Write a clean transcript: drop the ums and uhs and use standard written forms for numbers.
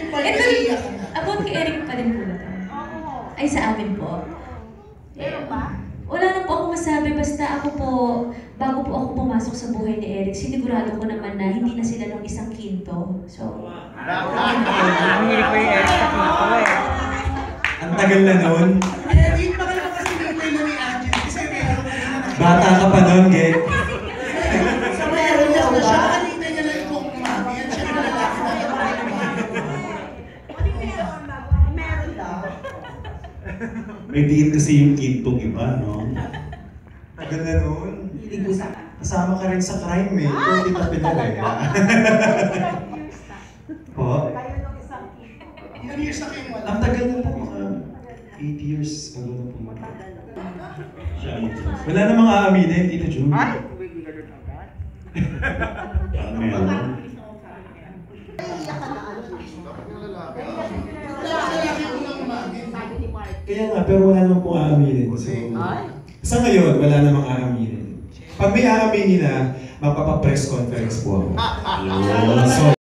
Ito, about kay Eric pa rin po ba ito? Ay, sa amin po. Meron ba? Wala na po ako masabi, basta ako po, bago po ako pumasok sa buhay ni Eric, sinigurado ko naman na hindi na sila nung isang kinto. So, Nanginig ko yung Eric sa kinto eh. Ang tagal na nun. Eric, baka naman kasi hindi na ni Angel. Kasi meron ka na. Bata ka pa nun, Ge. Sa meron na siya. Kanina niya lang yung mami. Yan siya na lalaki na yung Meron daw. May diin kasi yung kintong iba, no? Tagal na nun. Kasama ka rin sa crime eh. Kung kita pinalaga. Po? Kayo nung isang kito. Ilang years na kayong wala? Ang tagal na po. 8 years ago na po. Wala namang aaminin, Tito Jun. Ay! May ganun agad. Meron. Iyak ka na, Angel. Lalaki mo lang mami. Sabi ni Mark. Kaya nga, pero wala namang pong aaminin. So, sa ngayon, wala namang aaminin. Pag may aaminin na, magpapa-press conference po ako. So,